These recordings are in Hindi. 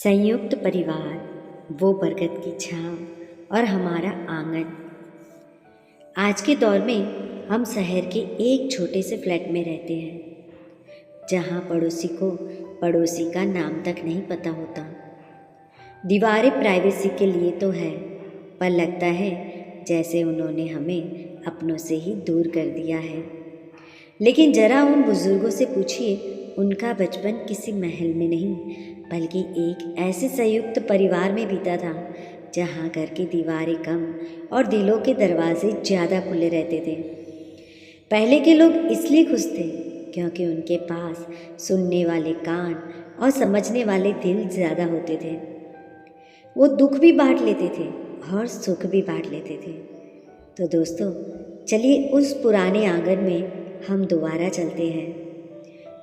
संयुक्त परिवार, वो बरगद की छाँव और हमारा आंगन। आज के दौर में हम शहर के एक छोटे से फ्लैट में रहते हैं, जहाँ पड़ोसी को पड़ोसी का नाम तक नहीं पता होता। दीवारें प्राइवेसी के लिए तो है, पर लगता है जैसे उन्होंने हमें अपनों से ही दूर कर दिया है। लेकिन जरा उन बुजुर्गों से पूछिए, उनका बचपन किसी महल में नहीं बल्कि एक ऐसे संयुक्त परिवार में बीता था जहाँ घर की दीवारें कम और दिलों के दरवाजे ज़्यादा खुले रहते थे। पहले के लोग इसलिए खुश थे क्योंकि उनके पास सुनने वाले कान और समझने वाले दिल ज़्यादा होते थे। वो दुख भी बांट लेते थे और सुख भी बांट लेते थे। तो दोस्तों, चलिए उस पुराने आंगन में हम दोबारा चलते हैं।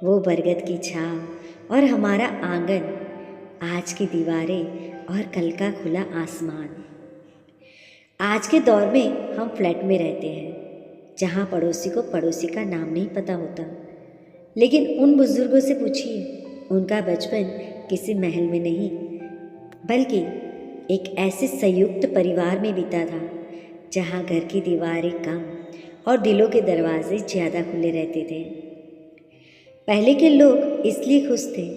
वो बरगद की छाँव और हमारा आंगन, आज की दीवारें और कल का खुला आसमान। आज के दौर में हम फ्लैट में रहते हैं, जहाँ पड़ोसी को पड़ोसी का नाम नहीं पता होता। लेकिन उन बुजुर्गों से पूछिए, उनका बचपन किसी महल में नहीं बल्कि एक ऐसे संयुक्त परिवार में बीता था जहाँ घर की दीवारें कम और दिलों के दरवाजे ज़्यादा खुले रहते थे। पहले के लोग इसलिए खुश थे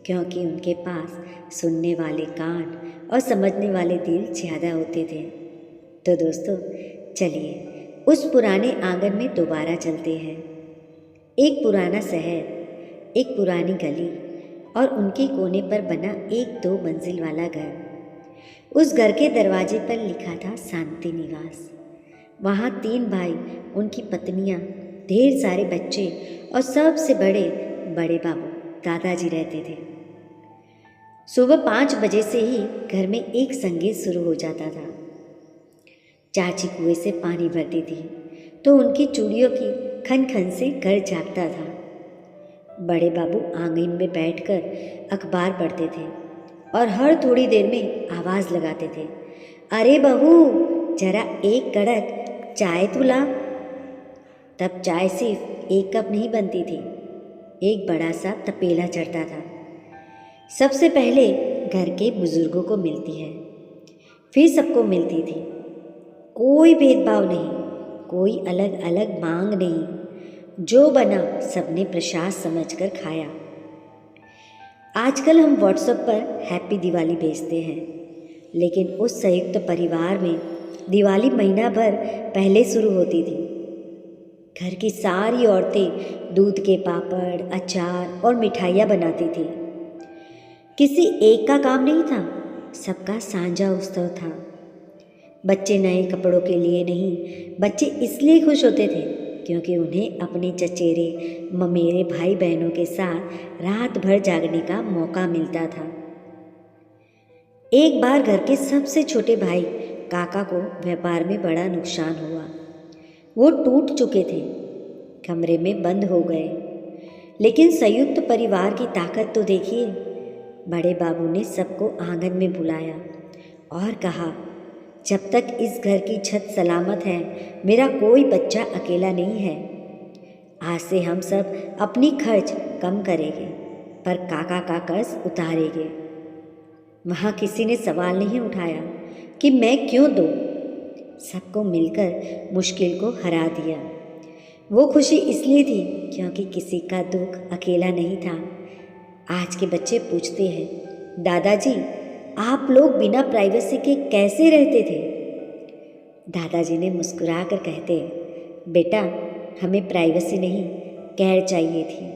क्योंकि उनके पास सुनने वाले कान और समझने वाले दिल ज़्यादा होते थे। तो दोस्तों, चलिए उस पुराने आंगन में दोबारा चलते हैं। एक पुराना शहर, एक पुरानी गली और उनके कोने पर बना एक 2 मंजिल वाला घर। उस घर के दरवाजे पर लिखा था शांति निवास। वहाँ 3 भाई, उनकी पत्नियाँ, ढेर सारे बच्चे और सबसे बड़े बाबू दादाजी रहते थे। सुबह 5 बजे से ही घर में एक संगीत शुरू हो जाता था। चाची कुएं से पानी भरती थी तो उनकी चूड़ियों की खन खन से घर जागता था। बड़े बाबू आंगन में बैठकर अखबार पढ़ते थे और हर थोड़ी देर में आवाज़ लगाते थे, अरे बहू, जरा एक कड़क चाय तो ला। तब चाय सिर्फ एक कप नहीं बनती थी, एक बड़ा सा तपेला चढ़ता था। सबसे पहले घर के बुजुर्गों को मिलती है, फिर सबको मिलती थी। कोई भेदभाव नहीं, कोई अलग अलग मांग नहीं, जो बना सबने प्रसाद समझकर खाया। आजकल हम व्हाट्सएप पर हैप्पी दिवाली भेजते हैं, लेकिन उस संयुक्त परिवार में दिवाली महीना भर पहले शुरू होती थी। घर की सारी औरतें दूध के पापड़, अचार और मिठाइयाँ बनाती थी। किसी एक का काम नहीं था, सबका साझा उत्सव था। बच्चे नए कपड़ों के लिए नहीं, बच्चे इसलिए खुश होते थे क्योंकि उन्हें अपने चचेरे ममेरे भाई बहनों के साथ रात भर जागने का मौका मिलता था। एक बार घर के सबसे छोटे भाई काका को व्यापार में बड़ा नुकसान हुआ। वो टूट चुके थे, कमरे में बंद हो गए। लेकिन संयुक्त परिवार की ताकत तो देखिए। बड़े बाबू ने सबको आंगन में बुलाया और कहा, जब तक इस घर की छत सलामत है, मेरा कोई बच्चा अकेला नहीं है। आज से हम सब अपनी खर्च कम करेंगे, पर काका का कर्ज उतारेंगे। वहाँ किसी ने सवाल नहीं उठाया कि मैं क्यों दूँ। सबको मिलकर मुश्किल को हरा दिया। वो खुशी इसलिए थी क्योंकि किसी का दुख अकेला नहीं था। आज के बच्चे पूछते हैं, दादाजी, आप लोग बिना प्राइवेसी के कैसे रहते थे? दादाजी ने मुस्कुराकर कहते, बेटा, हमें प्राइवेसी नहीं, केयर चाहिए थी।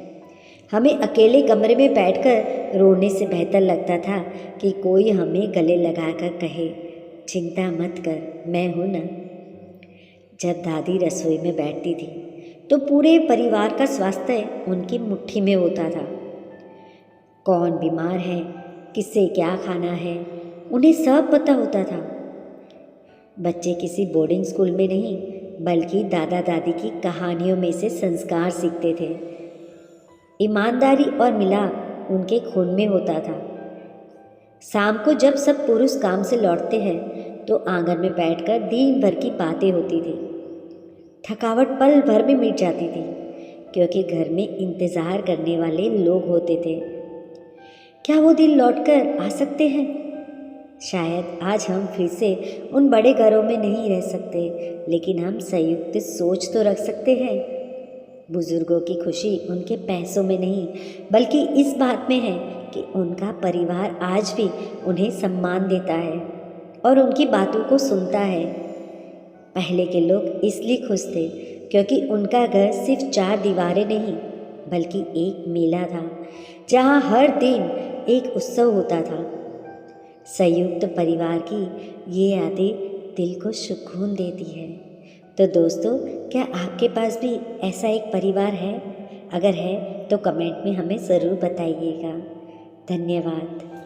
हमें अकेले कमरे में बैठकर रोने से बेहतर लगता था कि कोई हमें गले लगाकर कहे, चिंता मत कर, मैं हूँ ना। जब दादी रसोई में बैठती थी तो पूरे परिवार का स्वास्थ्य उनकी मुट्ठी में होता था। कौन बीमार है, किसे क्या खाना है, उन्हें सब पता होता था। बच्चे किसी बोर्डिंग स्कूल में नहीं बल्कि दादा दादी की कहानियों में से संस्कार सीखते थे। ईमानदारी और मिलाप उनके खून में होता था। शाम को जब सब पुरुष काम से लौटते हैं तो आंगन में बैठकर दिन भर की बातें होती थी। थकावट पल भर में मिट जाती थी क्योंकि घर में इंतज़ार करने वाले लोग होते थे। क्या वो दिन लौटकर आ सकते हैं? शायद आज हम फिर से उन बड़े घरों में नहीं रह सकते, लेकिन हम संयुक्त सोच तो रख सकते हैं। बुजुर्गों की खुशी उनके पैसों में नहीं, बल्कि इस बात में है कि उनका परिवार आज भी उन्हें सम्मान देता है और उनकी बातों को सुनता है। पहले के लोग इसलिए खुश थे क्योंकि उनका घर सिर्फ चार दीवारें नहीं, बल्कि एक मेला था जहाँ हर दिन एक उत्सव होता था। संयुक्त परिवार की ये यादें दिल को सुकून देती है। तो दोस्तों, क्या आपके पास भी ऐसा एक परिवार है? अगर है तो कमेंट में हमें ज़रूर बताइएगा। धन्यवाद।